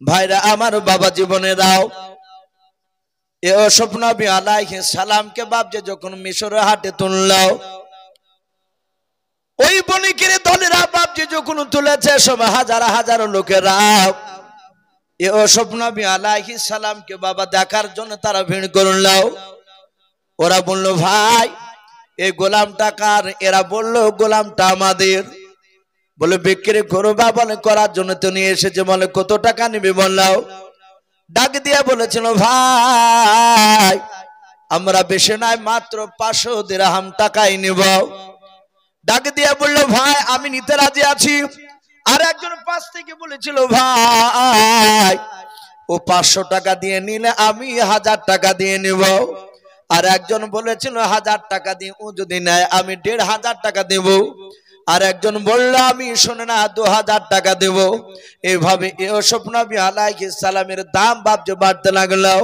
ভাইরা আমার বাবা জীবনে দাও ইউসুফ নবী আলাইহিস সালামকে বাপজি যখন মিশরের হাটে তুললো, ওই বণিকের দলেরা বাপজি যখন তুলেছে সব হাজার হাজার লোকেরা ইউসুফ নবী আলাইহিস সালামকে বাবা দেখার জন্য তারা ভিড় করলো। ওরা বলল, ভাই এই গোলামটা কার? এরা বলল, গোলামটা আমাদের। বলে বিক্রি করবা? বলে করার জন্য তো নিয়ে এসেছে। বলে কত টাকা নিবে? বললাও। ডাক দিয়ে বলেছিল, ভাই আমরা বেশি নাই, মাত্র 500 দিরহাম টাকাই নিব। ডাক দিয়ে বললো, ভাই আমি নিতে রাজি আছি। আর একজন পাশ থেকে বলেছিল, ভাই ও 500 টাকা দিয়ে নিলে আমি 1000 টাকা দিয়ে নিব। আর একজন বলেছিল 1000 টাকা দিয়ে ও যদি নেয় আমি 1500 টাকা দেব। আর একজন বলল, আমি শুনে না 2000 টাকা দেব। এইভাবে ইউসুফ নবী আলাইহিস সালামের দাম বাপজি বাড়তে লাগলো।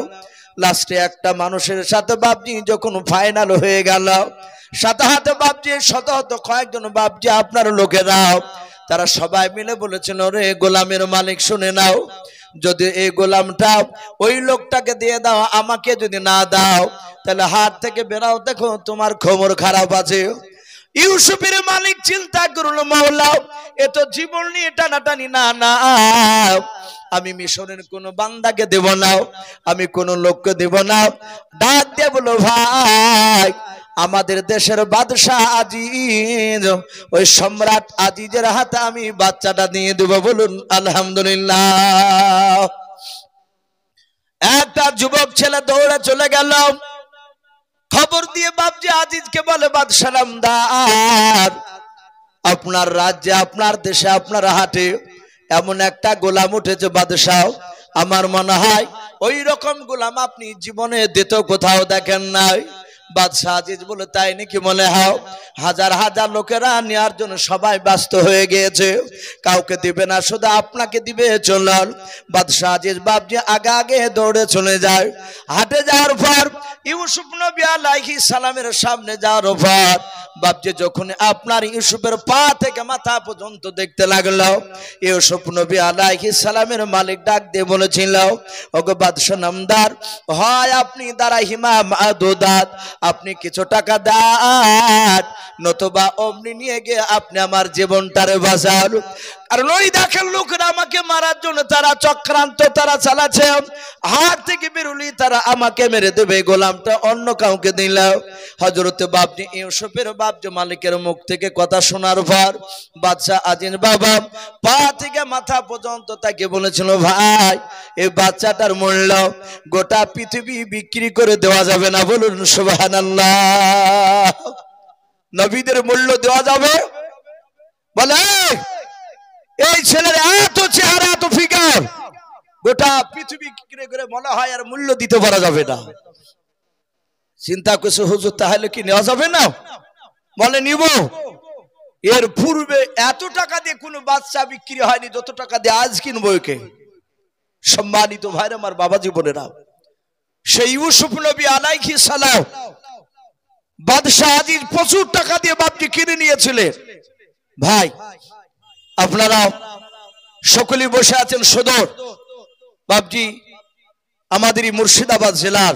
লাস্টে একটা মানুষের সাথে বাপজি যখন ফাইনাল হয়ে গেল, সাথে হাতে বাপজি শত শত কয়েকজন বাপজি আপনার লোকেরা তারা সবাই মিলে বলেছিল, রে গোলামের মালিক শুনে নাও, যদি এই গোলামটা ওই লোকটাকে দিয়ে দাও, আমাকে যদি না দাও তাহলে হাত থেকে বেরাও, দেখো তোমার খবর খারাপ আছে। ইউসুফের মালিক চিন্তা করলো, মাওলা এ তো জীবন নিয়ে টানাটানি, না না আমি মিশরের কোন বান্দাকে দেব না, আমি কোন লোককে দেব না। ডাক দিয়ে বলো, ভাই আমাদের দেশের বাদশাহ আজিজ, ওই সম্রাট আজিজের হাতে আমি বাচ্চাটা দিয়ে দেব। বলুন আলহামদুলিল্লাহ। একটা যুবক ছেলে দৌড়ে চলে গেল, খবর দিয়ে বাপজি আজিজকে বলে, বাদশাহ নামদার, আপনার রাজ্যে আপনার দেশে আপনার হাটে এমন একটা গোলাম উঠেছে বাদশাহ, আমার মনে হয় ওই রকম গোলাম আপনি জীবনে দ্বিতীয় কোথাও দেখেন নাই। বাদশাহ আজিজ বলে, তাই নাকি? মনে হয় হাজার হাজার লোকেরা নেওয়ার জন্য সবাই ব্যস্ত হয়ে গিয়েছে, কাউকে দিবে না, শুধু আপনাকে দিবে, চলুন। বাদশাহ আজিজ বাপজি আগে আগে দৌড়ে চলে যায়। হাটে যাওয়ার পর ইউসুফ নবী আলাইহিস সালামের সামনে যাওয়ার পর বাপজি যখন আপনার ইউসুফের পা থেকে মাথা পর্যন্ত দেখতে লাগলো, ইউসুফ নবী আলাইহিস সালামের মালিক ডাক দিয়ে বলেছিল, ওগো বাদশাহ নামদার, হয় আপনি দারাহিমা মাদুদাত, আপনি কিছু টাকা দেন, নতুবা অমনি নিয়ে গিয়ে আপনি আমার জীবনটারে বাঁচান। কারণ ওই দেখেন লোকেরা আমাকে মারার জন্য তারা চক্রান্ত তারা চালাচ্ছে, হাত থেকে বেরুলি তারা আমাকে মেরে দেবে, গোলামটা অন্য কাউকে দিল। হযরতে বাপজি ইউসুফের বাপজি মালিকের মুখ থেকে কথা শোনার পর বাদশাহ আজিজ বাবা পা থেকে মাথা পর্যন্ত তাকে বলেছিল, ভাই এই বাচ্চাটার মূল্য গোটা পৃথিবী বিক্রি করে দেওয়া যাবে না। বলুন সুবহানাল্লাহ। নবীদের মূল্য দেওয়া যাবে? বলে এই ছেলের এত চেহারা, এত ফিগার, গোটা পৃথিবী বিক্রি করে মনে হয় আর মূল্য দিতে পারা যাবে না। চিন্তা করছে, হুজুর তাহলে কি নেওয়া যাবে না? বলে নিব। এর পূর্বে এত টাকা দিয়ে কোনো বাচ্চা বিক্রি হয়নি যত টাকা দিয়ে আজ কিনবো একে। সম্মানিত ভাইরা আমার, বাবা জীবনেরা, সেই ইউসুফ নবী আলাইহিস সালাম বাদশাহ আজিজ প্রচুর টাকা দিয়ে বাপজি কিনে নিয়েছিলেন। ভাই আপনারা সকলেই বসে আছেন সদর বাপজি আমাদেরই মুর্শিদাবাদ জেলার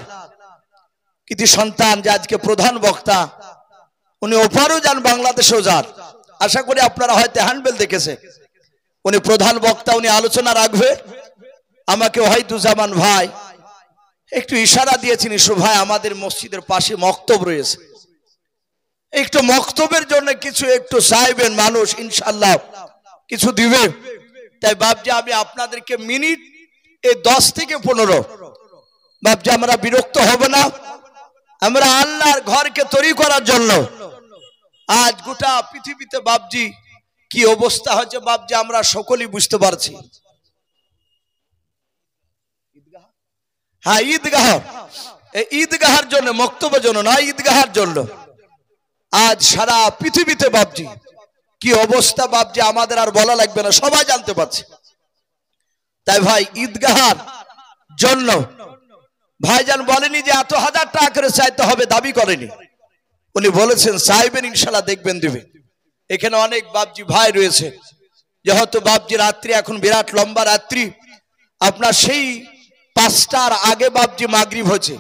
কৃতি সন্তান, যে আজকে প্রধান বক্তা, উনি ওপারও যান বাংলাদেশেও যান, আশা করি আপনারা হয়তো হ্যান্ডবেল দেখেছে। উনি প্রধান বক্তা, উনি আলোচনা রাখবে। আমাকে ওয়াহিদুজ্জামান ভাই একটু ইশারা দিয়েছেন, ইসু ভাই আমাদের মসজিদের পাশে মক্তব রয়েছে, একটু মক্তবের জন্য কিছু একটু চাইবেন মানুষ, ইনশাআল্লাহ কিছু দিবে। তাই বাপজি আমি আপনাদেরকে মিনিট এই 10 থেকে 15 বাপজি আমরা বিরক্ত হব না, আমরা আল্লাহর ঘরকে তৈরি করার জন্য। আজ গোটা পৃথিবীতে বাপজি কি অবস্থা হচ্ছে বাপজি আমরা সকলেই বুঝতে পারছি। হ্যাঁ ঈদগাহ, এই ঈদগাহের জন্য, মক্তবের জন্য না, ঈদগাহের জন্য আজ সারা পৃথিবীতে বাপজি কি অবস্থা বাপজি আমাদের আর বলা লাগবে না, সবাই জানতে পারছে। তাই ভাই ঈদগাহের জন্য ভাইজান বলেনি যে এত 1000 টাকা করে চাইতে হবে, দাবি করেনি। উনি বলেছেন চাইবেন, ইনশাআল্লাহ দেখবেন দিবে। এখানে অনেক বাপজি ভাই রয়েছে, যেহেতু বাপজি রাত্রি এখন বিরাট লম্বা রাত্রি, আপনার সেই 5টার আগে বাপজি মাগরিব হচ্ছে,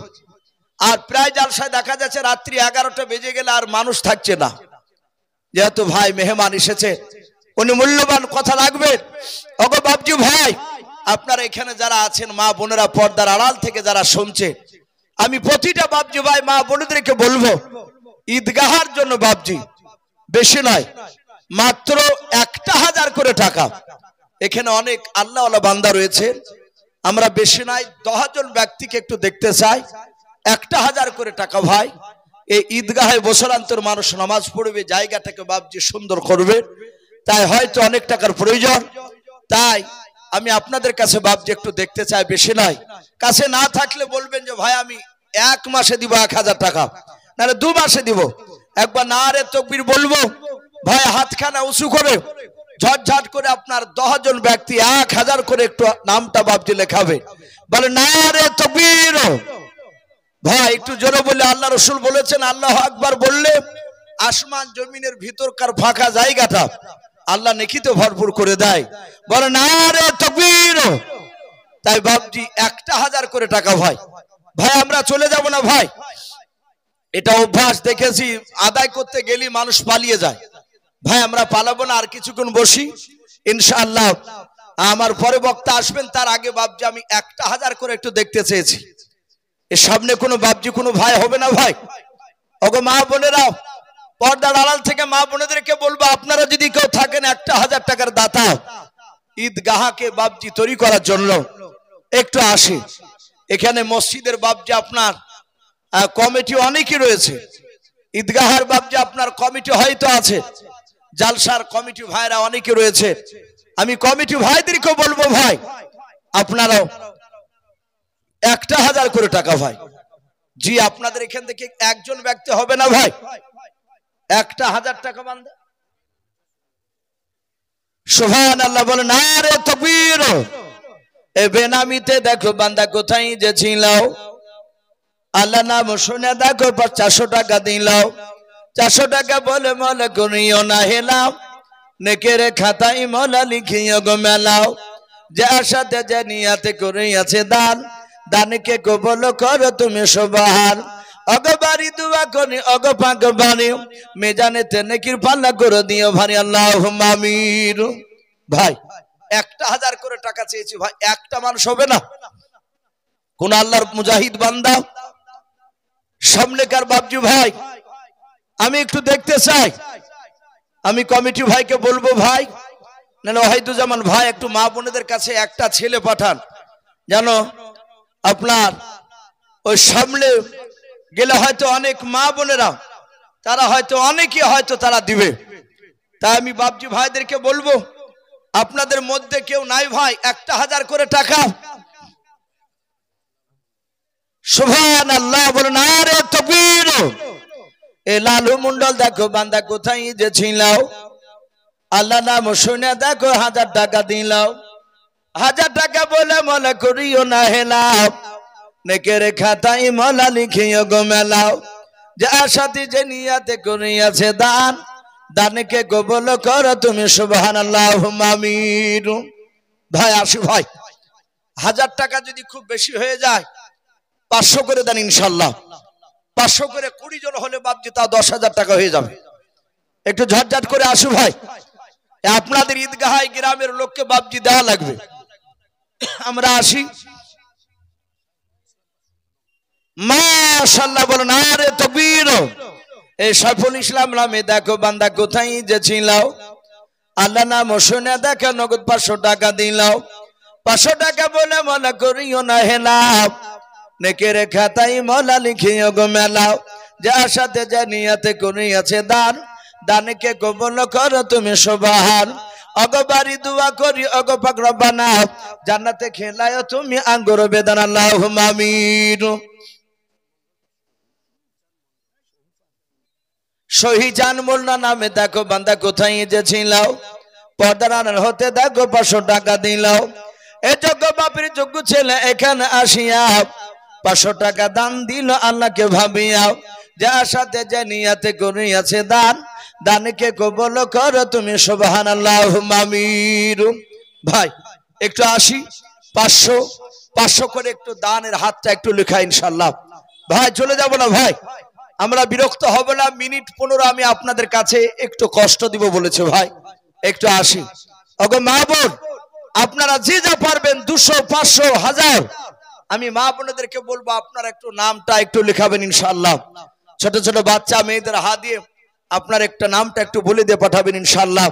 আর প্রায় জালসায় দেখা যাচ্ছে রাত্রি 11টা বেজে গেলে আর মানুষ থাকছে না। যেহেতু ভাই মেহমান এসেছে, উনি মূল্যবান কথা রাখবেন। ওগো বাপজি ভাই, আপনারা এখানে যারা আছেন মা বোনেরা, পর্দার আড়াল থেকে যারা শুনছে, আমি প্রতিটা বাপজি ভাই মা বোনদেরকে বলবো, ঈদগাহার জন্য বাপজি বেশি নয়, মাত্র 1000 করে টাকা। এখানে অনেক আল্লাহওয়ালা বান্দা রয়েছে, আমরা বেশি নয় 10 জন ব্যক্তিকে একটু দেখতে চাই। 1000 করে টাকা ভাই, এই ঈদগাহে বছরান্তর মানুষ নামাজ পড়বে, জায়গাটাকে বাপজি সুন্দর করবে, তাই হয়তো অনেক টাকার প্রয়োজন। তাই আমি আপনাদের কাছে বাপজি একটু দেখতে চাই, বেশি নয়। কাছে না থাকলে বলবেন যে ভাই আমি 1 মাসে দিব 1000 টাকা, নাহলে 2 মাসে দিব। একবার নারে তাকবীর বলবো, ভাই হাতখানা উঁচু করে ঝটঝট করে আপনার 10 জন ব্যক্তি 1000 করে একটু নামটা বাপজি লেখাবে, বলে নারে তাকবীর। ভাই একটু জোরে বলে, আল্লাহ রসুল বলেছেন আল্লাহু আকবার বললে আসমান জমিনের ভিতরকার ফাঁকা জায়গাটা আল্লাহ নেকিতে ভরপুর করে দেয়, বলে নারে তাকবীর। তাই বাপজি 1000 করে টাকা ভাই। ভাই আমরা চলে যাব না ভাই, এটা অভ্যাস দেখেছি, আদায় করতে গেলে মানুষ পালিয়ে যায়। ভাই আমরা পালাবো না, আর কিছুক্ষণ বসি ইনশাআল্লাহ। আমার পরে বক্তা আসবেন, তার আগে বাপজি আমি 1000 করে একটু দেখতে চেয়েছি। এর সামনে কোনো বাপজি কোনো ভাই হবে না ভাই? ওগো মা বোনেরা, পর্দার আড়াল থেকে মা বোনেদেরকে বলবো, আপনারা যদি কেউ থাকেন 1000 টাকার দাতা, ঈদগাহকে বাপজি তৈরি করার জন্য একটু আসি। এখানে মসজিদের বাপজি আপনার কমিটি অনেকই রয়েছে, ঈদগাহের বাপজি আপনার কমিটি হয়তো আছে, জালসার কমিটি ভাইরা অনেকে রয়েছে। আমি কমিটি ভাইদেরকে বলবো ভাই আপনারাও 1000 করে টাকা ভাই। জি আপনাদের এখান থেকে একজন ব্যক্তি হবে না ভাই? 1000 টাকা বান্দা, সুবহানাল্লাহ বলে নারে তাকবীর। এ বেনামিতে দেখো বান্দা কোথায় যে ছিল, আল্লাহ নাম শুনে দেখো 400 টাকা দিল। 400 টাকা বলে মলে করিও না হেলাও, নেকের খাতায় মলা লিখিও গো মেলাও। যে আশাতে যে নিয়াতে করিয়াছে দান, দানকে কবুল করো তুমি সুবহান। অগবারি দুয়া করি অগ পাক বাণী, মেজানেতে নেকির পাল্লা করে দিও ভারী আল্লাহুম্মা আমিন। ভাই 1000 করে টাকা চেয়েছি ভাই, একটা মানুষ হবে না? কোন আল্লাহর মুজাহিদ বান্দা সামনেকার বাপজি ভাই আমি একটু দেখতে চাই। আমি কমিটি ভাইকে বলবো ভাই, না ওয়াহিদুজ্জামান ভাই একটু মা বোনেদের কাছে একটা ছেলে পাঠান, জানো আপনার ওই সামনে গেলে হয়তো অনেক মা বোনেরা তারা হয়তো অনেকে হয়তো তারা দিবে। তাই আমি বাপজি ভাইদেরকে বলবো, আপনাদের মধ্যে কেউ নাই ভাই 1000 করে টাকা? সুবহানাল্লাহ বলে নারে তাকবীর। এ লালু মন্ডল দেখো বান্দা কোথায় যে ছিল, আল্লাহ নাম শুনে দেখো 1000 টাকা দিল। 1000 টাকা বলে মলা করিও না হেলাও, নেকের খাতায় মলা লিখিও গো মেলাও। যে আশাতে যে নিয়াতে করিয়াছে দান, দানকে কবুল করো তুমি সুবহানাল্লাহুম্মা আমিন। ভাই আসি ভাই, 1000 টাকা যদি খুব বেশি হয়ে যায় 500 করে দেন ইনশাআল্লাহ। 500 করে 20 জন হলে বাপজি তা 10,000 টাকা হয়ে যাবে। একটু ঝটঝট করে আসু ভাই, আপনাদের ঈদগাহায় গ্রামের লোককে বাপজি দেওয়া লাগবে। আমরা আসি, মাশাআল্লাহ বলেন নারে তাকবীর। এই সাইফুল ইসলাম নামে দেখো বান্দা কোথায় যে ছিল, আল্লাহ নাম শুনে দেখো নগদ 500 টাকা দিল। 500 টাকা বলে মনে করিও না হেলাও, নেকের খাতায় মলা লিখিও গো মেলাও। যে আশাতে যে নিয়াতে করিয়াছে দান, দানকে কবুল করো তুমি সুবহান। অগবারি দোয়া করি অগ পাক রব্বানা, জান্নাতে খেলায় তুমি আঙ্গুর বেদানা আল্লাহুম্মা আমিন। শহীজান মোল্লা নামে দেখো বান্দা কোথায় যে ছিল, পর্দার আড়াল হতে দেখো 500 টাকা দিল। এ যোগ্য বাপের যোগ্য ছেলে এখানে আসিয়া 500 টাকা দান দিল আল্লাহকে ভাবিয়া। যে আশাতে যে নিয়াতে করিয়াছে দান, দানকে কবুল করো তুমি সুবহানাল্লাহুম্মা আমিন। ভাই একটু আসি, 500 500 করে একটু দানের হাতটা একটু লেখা ইনশাআল্লাহ। ভাই চলে যাব না ভাই, আমরা বিরক্ত হব না, মিনিট 15 আমি আপনাদের কাছে একটু কষ্ট দিব বলেছে ভাই, একটু আসি। ওগো মা বোন, আপনারা যে যা পারবেন 200 500 1000 আমি মা বোনদেরকে বলবো আপনারা একটু নামটা একটু লেখাবেন ইনশাআল্লাহ। ছোট ছোট বাচ্চা মেয়েদের হাত দিয়ে আপনার একটা নামটা একটু বলে দিয়ে পাঠাবেন ইনশাআল্লাহ।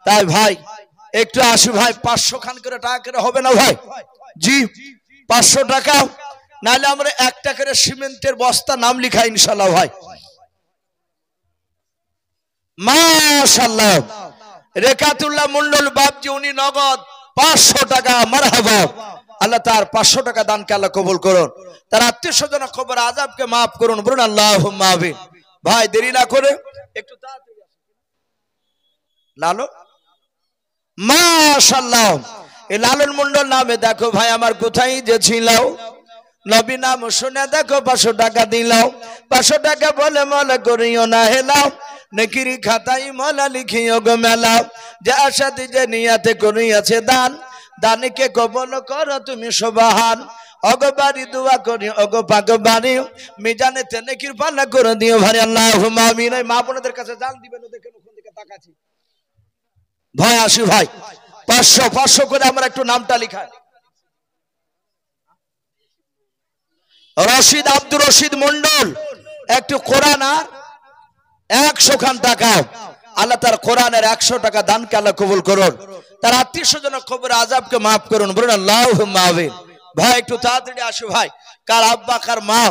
তাই ভাই একটু আসি ভাই, 500 খান করে টাকা করে হবে না ভাই? জি 500 টাকা, নাহলে আমরা 1 টাকা করে সিমেন্টের বস্তা নাম লিখাই ইনশাআল্লাহ ভাই। মাশাআল্লাহ, রেখাতুল্লাহ মন্ডল বাপজি উনি নগদ 500 টাকা, মারহাবা। আল্লাহ তার 500 টাকা দানকে আল্লাহ কবুল করুন, তার আত্মীয় স্বজন কবর আযাবকে মাফ করুন, বলুন আল্লাহুম্মা আমিন। ভাই দেরি না করে একটু তাড়াতাড়ি লালো। মাশাআল্লাহ, এই লালন মন্ডল নামে দেখো ভাই আমার কোথায় যে ছিল, নবী নাম শুনে দেখো 500 টাকা দিলাও, 500 টাকা বলে মলে করিও না হেলাও, নেকির খাতায় মলা লিখিও গো মেলাও, যে আশাতে যে নিয়াতে করিয়াছে দান, দানকে কবল করো তুমি সুবহান। অগবারি দোয়া করি অগো পাগবারি, মিজানেতে নেকির পাল্লা করে দিও ভাই, আল্লাহুম্মা আমিন। এই মা বোনদের কাছে জান দিবেন, দেখেন ওখান থেকে তাকাচ্ছি ভাই। আসি ভাই, 500 করে আমরা একটু নামটা লিখাই। রশিদ আব্দুর রশিদ মন্ডল একটু কোরআন আর 100 খান টাকা, আল্লাহ তার কোরআনের 100 টাকা দানকে আল্লাহ কবুল করুন, তার আত্মীয় স্বজন কবর আযাবকে মাফ করুন, বলুন আল্লাহুম্মা আমিন। ভাই একটু তাড়াতাড়ি আসো ভাই, কার আব্বা কার মা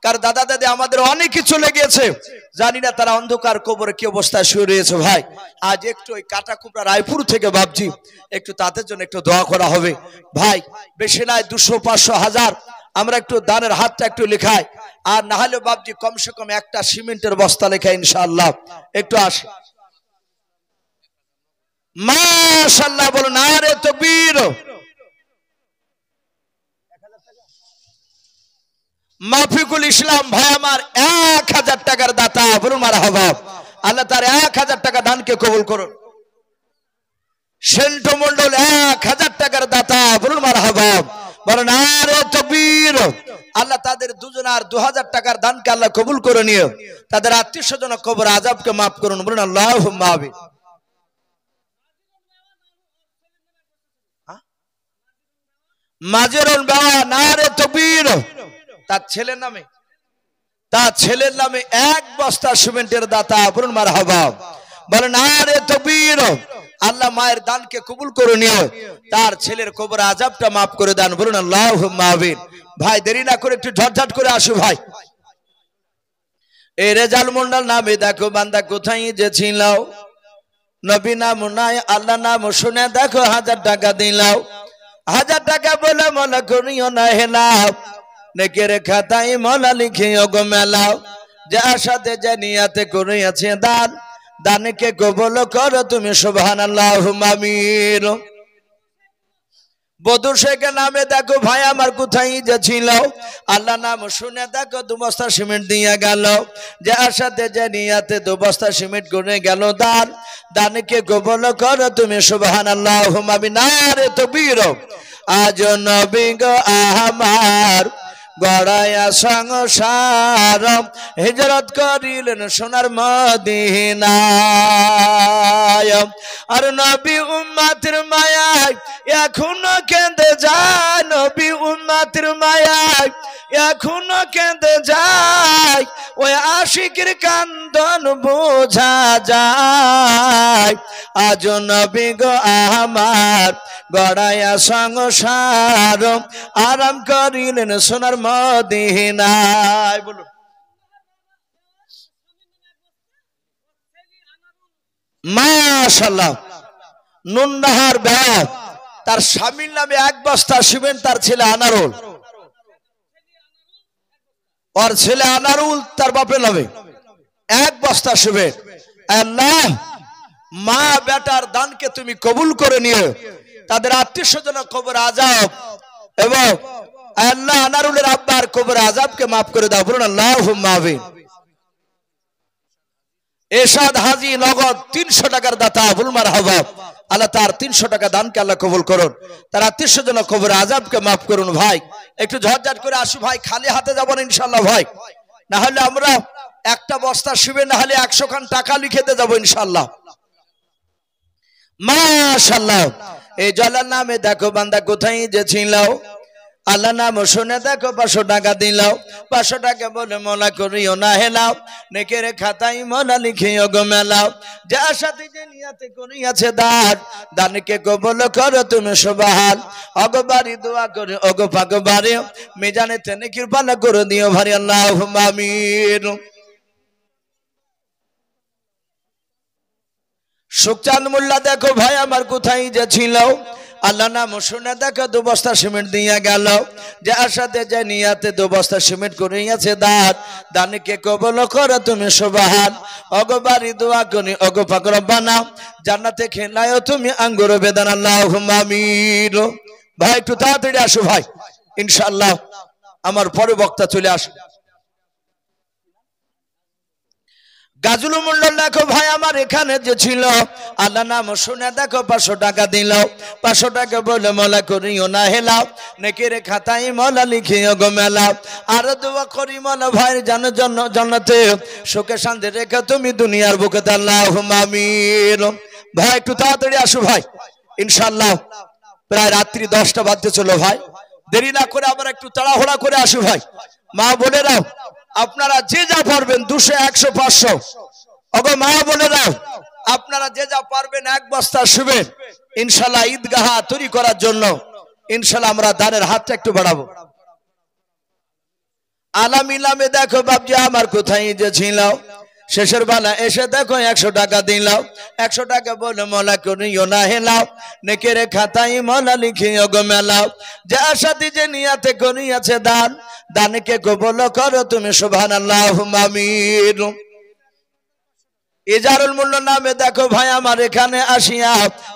কার দাদা দাদি আমাদের অনেকে চলে গিয়েছে, জানি না তারা অন্ধকার কবরে কি অবস্থায় শুয়ে রয়েছে ভাই। আজ একটু ওই কাটাকুপড়া রায়পুর থেকে বাপজি একটু তাদের জন্য একটু দোয়া করা হবে ভাই, বেশি নাই 200 500 1000 আমরা একটু দানের হাতটা একটু লেখাই, আর না হলে বাপজি কমসে কম একটা সিমেন্টের বস্তা লেখা ইনশাআল্লাহ। একটু আসে মাশাআল্লাহ, বলুন নারে তাকবীর। মাফিকুল ইসলাম ভাই আমার 1000 টাকার দাতা, বলুন মারহাবা। আল্লাহ তার 1000 টাকা দানকে কবুল করুন। সেন্টু মন্ডল 1000 টাকার দাতা, বলুন মারহাবা, বলুন নারে তাকবীর। আল্লাহ তাদের দুজনার 2000 টাকার দানকে আল্লাহ কবুল করে নিও, তাদের আত্মীয় স্বজন কবর আযাবকে মাফ করুন, বলুন আল্লাহুম্মা আমিন। মাজেরুল বাবা নারে তাকবীর, তার ছেলের নামে 1 বস্তা সিমেন্টের দাতা, বলুন মারহাবা, বলেন নারে তাকবীর। আল্লাহ মায়ের দানকে কবুল করে নিও, তার ছেলের কবর আযাবটা মাফ করে দেন, বলুন আল্লাহুম্মা আমিন। ভাই দেরি না করে একটু ঝটঝট করে আসো ভাই। এই রেজাল মন্ডল নামে দেখো বান্দা কোথায় যে ছিল, নবী নাম নাই আল্লাহ নাম শুনে দেখো 1000 টাকা দিলাও, 1000 টাকা বলে মলা করিও না হেলাও, নেকের খাতায় মলা লিখিও গো মেলাও, যে আশাতে যে নিয়াতে করিয়াছে দান, দানকে কবুল করো তুমি সুবহানাল্লাহুম্মা আমিন। বদর শেখ নামে দেখো ভাই আমার কোথায় যে ছিল, আল্লাহ নাম শুনে দেখো 2 বস্তা সিমেন্ট দিয়ে গেল, যে আশাতে যে নিয়াতে 2 বস্তা সিমেন্ট করে গেল দান, দানকে কবুল করো তুমি সুবহানাল্লাহুম্মা আমিন। নারে তাকবীর। আজ নবী গো আমার গড়ায়া সংসার, হিজরত করিলেন সোনার মদিনায়, আর নবী উম্মতের মায়ায় এখনো কেঁদে যায়, নবী উম্মতের মায়ায় এখনো কেঁদে যায়, ওই আশিকের কান্দন বোঝা যায়। আজ নবী গো আমার গড়ায়া সংসার, আরাম করিলেন সোনার মদিনায়, বলুন মাশাআল্লাহ। নুননাহার ব্যাগ তার স্বামীর নামে 1 বস্তা সিমেন্ট, তার ছেলে আনারুল, ওর ছেলে আনারুল তার বাপের নামে 1 বস্তা সিমেন্ট। আল্লাহ মা বেটার দানকে তুমি কবুল করে নিও, তাদের আত্মীয় স্বজন কবর আযাব এবং আল্লাহ আনারুলের আব্বার কবর আযাবকে মাফ করে দাও, বলুন আল্লাহুম্মা আমিন। এরশাদ হাজী নগদ 300 টাকার দাতা, বলুন মারহাবা। আল্লাহ তার 300 টাকা দানকে আল্লাহ কবুল করুন, তার আত্মীয় স্বজন কবর আযাবকে মাফ করুন। ভাই একটু ঝটঝট করে আসি ভাই, খালি হাতে যাব না ইনশাআল্লাহ ভাই, না হলে আমরা একটা বস্তা শিবে না হলে 100 খান টাকা লিখেতে যাব ইনশাআল্লাহ। মাশাআল্লাহ। এই জলার নামে দেখো বান্দা কোথায় যে ছিল, আল্লাহ নাম শুনে দেখো 500 টাকা দিল, 500 টাকা বলে মোলা করিও না হেলাও, নেকের খাতায় মোলা লিখিও গো মেলাও, যার সাথে যে নিয়াতে করিয়াছে দান, দানকে কবুল করো তুমি সুবহান। অগবারি দোয়া করে ওগো পাকবারে, মিজানে তেনে কৃপা করে দিও ভারি, আল্লাহুম্মা আমিন। সুখচাঁদ মোল্লা দেখো ভাই আমার কোথায় যে ছিল, আল্লাহ নাম শুনে দেখো 2 বস্তা সিমেন্ট দিয়ে গেল, যার সাথে যে নিয়াতে 2 বস্তা সিমেন্ট করিয়াছে দান, দানকে কবুল করো তুমি সুবহান। অগবারি দোয়া করি ওগো পাক রব্বানা, জান্নাতে খেলায়ও তুমি আঙ্গুর বেদান, আল্লাহুম্মা আমিন। ভাই একটু তাড়াতাড়ি আসো ভাই ইনশাআল্লাহ, আমার পরে বক্তা চলে আসো। গাজুল মন্ডল দেখো ভাই আমার এখানে যে ছিল, আল্লাহ নাম শুনে দেখো 500 টাকা দিল, 500 টাকা বলে মোলা করিও না হেলাও, নেকের খাতায় মোলা লিখিও গো মেলাও, আর দোয়া করি মোলা ভাই জান্নাতে সুখে শান্তি রেখে তুমি দুনিয়ার বুকে, আল্লাহুম্মা আমিন। ভাই একটু তাড়াতাড়ি আসো ভাই ইনশাআল্লাহ, প্রায় রাত্রি 10টা বাজতে চলো ভাই, দেরি না করে আবার একটু তাড়াহুড়া করে আসো ভাই। মা বোনেরা আপনারা যে যা পারবেন 200 100 500, ওগো মা বোনেরা আপনারা যে যা পারবেন 1 বস্তা শুবেন ইনশাআল্লাহ ঈদগাহ তৈরি করার জন্য, ইনশাআল্লাহ আমরা দানের হাতটা একটু বাড়াবো। আলাম ইলামে দেখো বাপজি আমার কোথায় যে ছিল, শেষের বেলা এসে দেখো 100 টাকা দিল, 100 টাকা বলে মোলা করিও না হেলাও, নেকের খাতায় মোলা লিখিও গো মেলাও, যার সাথে যে নিয়াতে করিয়াছে দান, দানকে কবুল করো তুমি সুবহান, আল্লাহুম্মা আমিন। ইজারুল মূল্য নামে দেখো ভাই আমার এখানে আসিয়া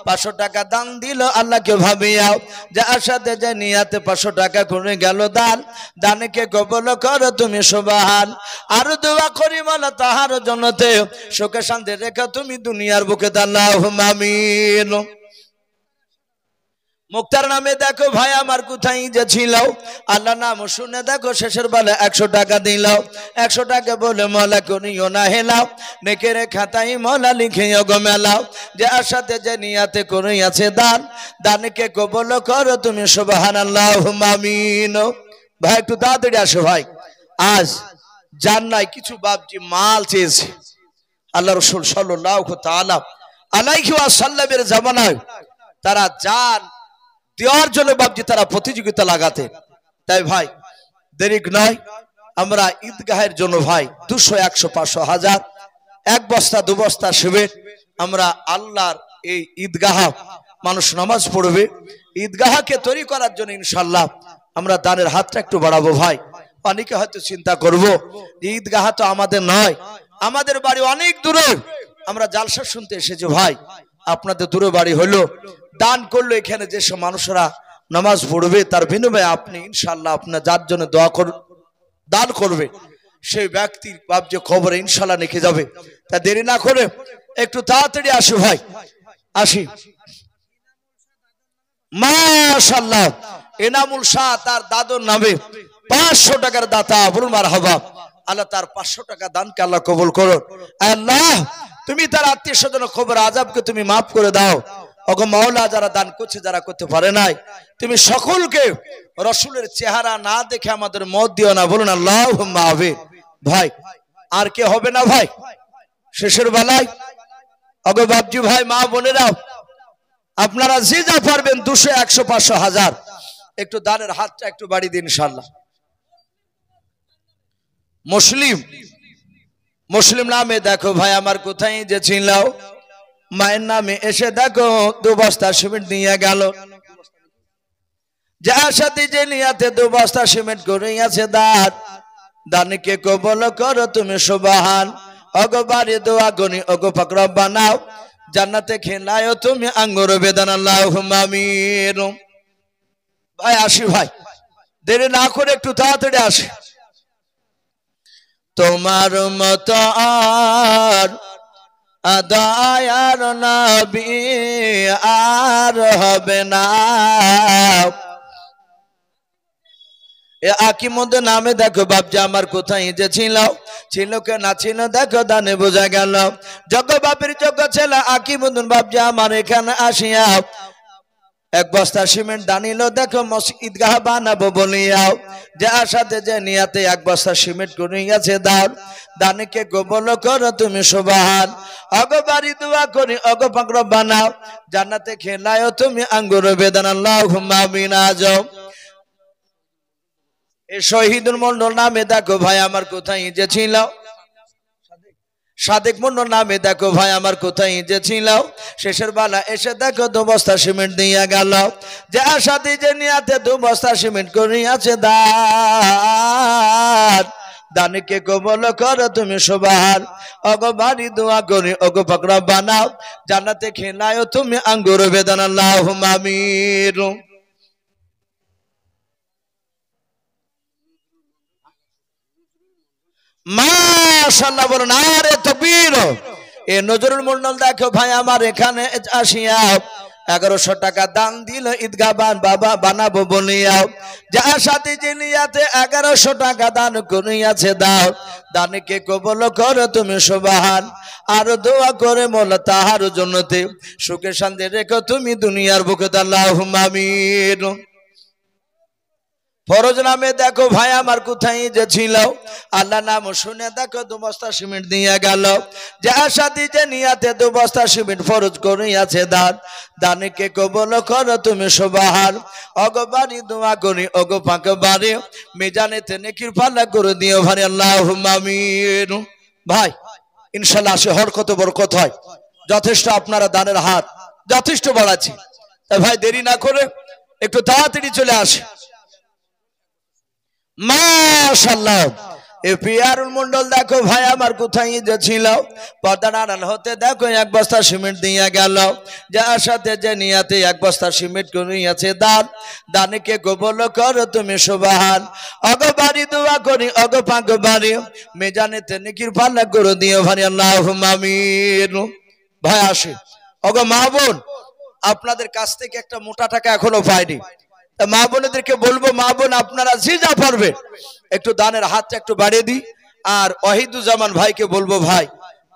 500 টাকা দান দিল আল্লাহকে ভাবিয়া, যার সাথে যে নিয়াতে 500 টাকা করে গেল দান, দানকে কবুল করো তুমি সুবহান। আর দোয়া করি মোলা তাহার জন্নতে সুখে শান্তি রেখে তুমি দুনিয়ার বুকে, আল্লাহুম্মা আমিন। মুক্তার নামে দেখো ভাই আমার কোথায় যে ছিল, আল্লাহ নাম শুনে দেখো শেষের বেলা 100 টাকা দিল, 100 টাকা বলে মোলা করিও না হেলাও, নেকের খাতায় মোলা লিখিও গো মেলাও, যার সাথে যে নিয়াতে করিয়াছে দান, দানকে কবুল করো তুমি সুবহান, আল্লাহুম্মা আমিন। ভাই একটু তাড়াতাড়ি আসো ভাই, আজ জান্নায় কিছু বাপজি মাল চেয়েছে, আল্লাহ রাসূল সাল্লাল্লাহু তাআলা আলাইহি ওয়াসাল্লামের জামানায় তারা জান দেওয়ার জন্য বাপজি তারা প্রতিযোগিতা লাগাতে, তাই ভাই দেরি নয় আমরা ঈদগাহের জন্য ভাই 200 100 500 1000 1 বস্তা 2 বস্তা সিমেন্ট আমরা আল্লাহর এই ঈদগাহ মানুষ নামাজ পড়বে, ঈদগাহকে তৈরি করার জন্য ইনশাআল্লাহ আমরা দানের হাতটা একটু বাড়াবো ভাই। অনেকে হয়তো চিন্তা করব যে ঈদগাহ তো আমাদের নয়, আমাদের বাড়ি অনেক দূরে, আমরা জালসা শুনতে এসেছি ভাই, আপনাদের দূরে বাড়ি হলো, দান করলো এখানে যেসব মানুষরা নামাজ পড়বে তার বিনিময়ে আপনি ইনশাআল্লাহ আপনার যার জন্য দোয়া দান করবে সেই ব্যক্তির বাপ যে খবরে ইনশাআল্লাহ লিখে যাবে। তা দেরি না করে একটু তাড়াতাড়ি আসো ভাই, আসি। মাশাআল্লাহ এনামুল শাহ তার দাদুর নামে 500 টাকার দাতা, বলুন মারহাবা। আল্লাহ তার 500 টাকা দানকে আল্লাহ কবুল করুন। আল্লাহ তুমি তার আত্মীয় স্বজন খবর আযাবকে তুমি মাফ করে দাও, ওগো মাওলা যারা দান করছে যারা করতে পারে নাই তুমি সকলকে রাসূলের চেহারা না দেখে আমাদের মত দিও না, বলুন আল্লাহুম্মা আমিন। ভাই আর কে হবে না ভাই শেষের বেলায়, ওগো বাপজি ভাই মা বোনেরা আপনারা যে যা পারবেন 200 100 500 1000 একটু দানের হাতটা একটু বাড়িয়ে দিন ইনশাআল্লাহ। মুসলিম নামে দেখো ভাই আমার কোথায় যে ছিল, মায়ের নামে এসে দেখো 2 বস্তা সিমেন্ট নিয়ে গেল, যার সাথে যে নিয়াতে 2 বস্তা সিমেন্ট করিয়াছে দান, দানকে কবুল করো তুমি সুবহান। ওগো বাড়ি দোয়া গনি ওগো পাক রব্বানা, জান্নাতে খেলায়ও তুমি আঙ্গুর বেদান, আল্লাহুম্মা আমিন। ভাই আসি ভাই, দেরি না করে একটু তাড়াতাড়ি আসি। তোমার মত আর দয়ার নবী আর হবে না। এ আকিমুদ্দিন নামে দেখো বাপজি আমার কোথায় যে ছিল, ছিল কে না ছিল দেখো দানে বোঝা গেল। যজ্ঞ বাপের যজ্ঞ ছেলে আকিমুদ্দিন বাপজি আমার এখানে আসিয়া এক বস্তা সিমেন্ট দানিল দেখো ঈদগাহ বানাবো বলিয়াও, যে আশাতে যে নিয়াতে এক বস্তা সিমেন্ট করিয়াছে দাও, দানিকে গোবল করো তুমি সুবহান। অগো বাড়ি দোয়া করি অগো পাকড় বানাও, জান্নাতে খেলায়ও তুমি আঙ্গুর বেদান আল্লাহুম্মা আমিন। আজম এই শহীদুল মন্ডল নামে দেখো ভাই আমার কোথায় যে ছিল, সাদেক মন্ডল নামে দেখো ভাই আমার কোথায় যে ছিল, শেষের বেলা এসে দেখো 2 বস্তা সিমেন্ট দিয়া গেল, যে আশাতে যে নিয়াতে 2 বস্তা সিমেন্ট করিয়াছে দান, দানিকে কবুল করো তুমি সুবহান। অগো বাড়ি দোয়া করি অগো পাকড়া বানাও, জান্নাতে খেলায়ও তুমি আঙ্গুর বেদান আল্লাহুম্মা আমিন। মাশাআল্লাহ বলুন আরে তাকবীর। এ নজরুল মন্ডল দেখো ভাই আমার এখানে আসিয়া 1100 টাকা দান দিল ঈদগাহ বাবা বানাবো বলিয়া, যার সাথে যে নিয়াতে 1100 টাকা দান করিয়াছে দাও, দানকে কবুল করো তুমি সুবহান। আর দোয়া করে মোলা তাহার জন্নতে সুখে শান্তি রেখো তুমি দুনিয়ার বুকে আল্লাহুম্মা আমিন। ফরজ নামে দেখো ভাই আমার কোথায় যে ছিল, আল্লাহ নাম শুনে দেখো 2 বস্তা সিমেন্ট দিয়ে গেল, যে আশাতে যে নিয়াতে 2 বস্তা সিমেন্ট ফরজ করিয়াছে দান, দানকে কবুল করো তুমি সুবহান। অগো বাড়ি দোয়া করি অগো পাক বাড়ি, মিজানেতে নেকির পাল্লা করে দিও ভাই আল্লাহুম্মা আমিন। ভাই ইনশাআল্লাহ আসে হরকত বরকত হয়, যথেষ্ট আপনারা দানের হাত যথেষ্ট বাড়াচ্ছি, তাই ভাই দেরি না করে একটু তাড়াতাড়ি চলে আসে। মাশাআল্লাহ এ পিয়ারুল মন্ডল দেখো ভাই আমার কোথায় যে ছিল, পর্দার আড়াল হতে দেখো 1 বস্তা সিমেন্ট দিয়া গেল, যে আশাতে যে নিয়াতে 1 বস্তা সিমেন্ট করিয়াছে দান, দানকে কবুল করো তুমি সুবহান। অগো বাড়ি দোয়া করি অগো পাক বাড়ি, মিজানেতে নেকির পাল্লা করে দিও ভাই আল্লাহুম্মা আমিন। ভাই আসে অগো মা বোন, আপনাদের কাছ থেকে একটা মোটা টাকা এখনো পাইনি, মা বোনেদেরকে বলবো মা বোন আপনারা যে যা পারবে একটু দানের হাতটা একটু বাড়িয়ে দিই। আর ওয়াহিদুজ্জামান ভাইকে বলবো ভাই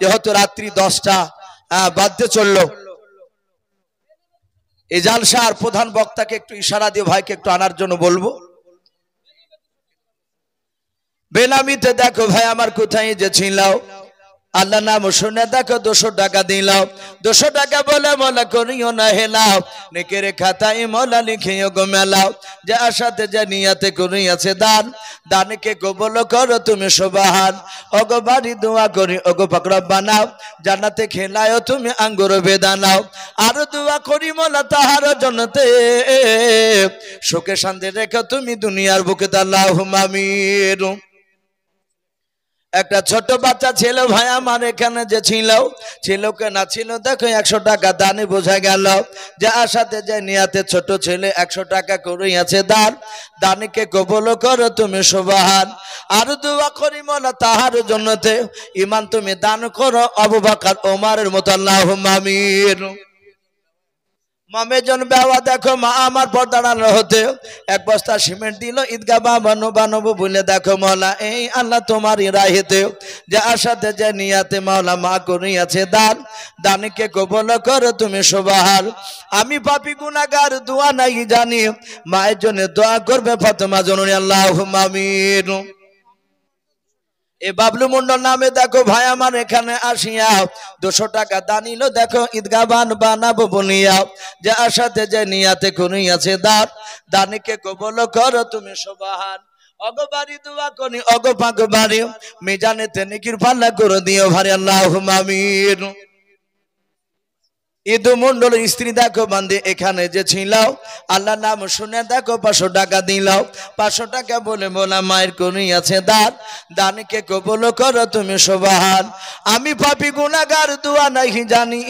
যেহেতু রাত্রি 10টা বাজতে চললো, এই জালসা আর প্রধান বক্তাকে একটু ইশারা দিয়ে ভাইকে একটু আনার জন্য বলবো। বেনামিতে দেখো ভাই আমার কোথায় যে ছিল, আল্লাহ নাম শুনে দেখো 200 টাকা দিলাম, 200 টাকা বলে মোলা করিও না হেলাও, নেকের খাতায় মোলা লিখিও গো মেলাও, যে আশাতে যে নিয়াতে করিয়াছে দান, দানকে কবুল করো তুমি সুবহান। অগো বাড়ি দোয়া করি অগো পাকড়া বানাও, জান্নাতে খেলায়ও তুমি আঙ্গুর বেদানাও, আর দোয়া করি মোলা তাহার জন্নতে সুখে শান্তি রেখো তুমি দুনিয়ার বুকে আল্লাহুম্মা আমিন। একটা ছোট বাচ্চা ছিল ভাই আমার এখানে যে ছিল, ছিল কে না ছিল দেখো 100 টাকা দানে বোঝা গেল, যে আশাতে যে নিয়াতে ছোট ছেলে 100 টাকা করিয়াছে দান, দানকে কবুল করো তুমি সুবহান। আর দোয়া করি মোলা তাহার জন্নতে ঈমান তুমি দান করো আবু বকর ওমরের মতো আল্লাহুম্মা আমিন। মামেজন বেওয়া দেখো মা আমার পর্দার আড়াল হতে 1 বস্তা সিমেন্ট দিল ঈদগাহ বানাবো বলে, দেখো মওলা এই আল্লাহ তোমারই রাহেতে, যে আশাতে যে নিয়াতে মওলা মা করিয়াছে দান, দানকে কবুল করো তুমি সুবহান। আমি পাপী গুনাহগার দোয়া নাই জানি, মায়ের জন্য দোয়া করবে ফাতেমা জননী আল্লাহুম্মা আমিন। এ বাবলু মন্ডল নামে দেখো ভাই আমার এখানে আসিয়া 200 টাকা দানিল দেখো ঈদগাহ বানাবো বলিয়া, যে আশাতে যে নিয়াতে করিয়াছে দান, দানকে কবুল করো তুমি সুবহান। অগো বাড়ি দোয়া করি অগো পাক বাড়ি, মিজানেতে নেকির পাল্লা করে দিও ভাই আল্লাহুম্মা আমিন। ইদু মন্ডল স্ত্রী দেখো বান্দে এখানে যে ছিল, আল্লাহ নাম শুনে দেখো 500 টাকা দিল, 500 টাকা বলে মোলা মায়ের করিয়াছে দান, দানকে কবুল করো তুমি সুবহান। আমি পাপী গুনাহগার দোয়া নাই জানি,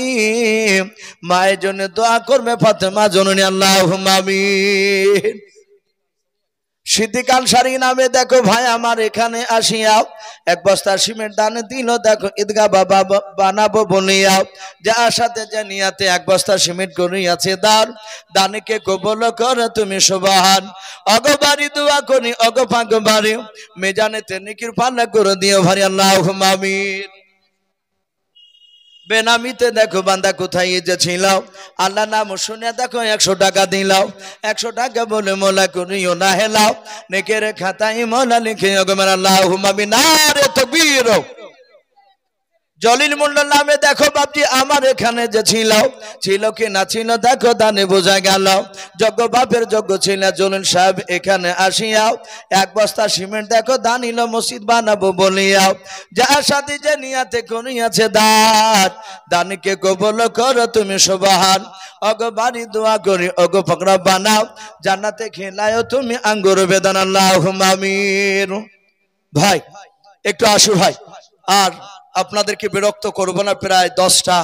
মায়ের জন্য দোয়া করবে ফাতেমা জননী আল্লাহুম্মা আমিন। সিদ্দিক আনসারী নামে দেখো ভাই আমার এখানে আসিয়া এক বস্তা সিমেন্ট দান দিল। দেখো ঈদগাহ বাবা বানাবো বলিয়া যা সাথে জানিয়াতে এক বস্তা সিমেন্ট করিয়াছে দান। দানকে কবুল করে তুমি সুবহান। অগবারি দোয়া করি অগপাগ বাড়ি মেজানেতে নেকির পাল্লা করে দিও ভাই আল্লাহুম্মা আমিন। বেনামিতে দেখো বান্দা কোথায় যে ছিল আল্লাহ নাম শুনে দেখো 100 টাকা দিলাও। 100 টাকা বলে মোলা করিও না হেলাও নেকের খাতায় মোলা লিখে ওগমার আল্লাহুম্মা আমিন। নারে তাকবীর। জলিল মন্ডল নামে দেখো বাপজি আমার এখানে যে ছিল কি না ছিল দেখো দানে বোঝা গেল। যজ্ঞ বাপের যজ্ঞ ছিল জলিল সাহেব এখানে আসিয়াও এক বস্তা সিমেন্ট দেখো দানিল মসজিদ বানাবো বলিয়াও যা সাথে যে নিয়াতে করিয়াছে দান। দানকে কবুল করো তুমি সুবহান। অগো বাড়ি দোয়া করি অগো ফকরা বানাও জান্নাতে খেলায়ও তুমি আঙ্গুর বেদান আল্লাহুম্মা আমিন। ভাই একটু আসো ভাই, আর আপনাদেরকে বিরক্ত করব না, প্রায় 10টা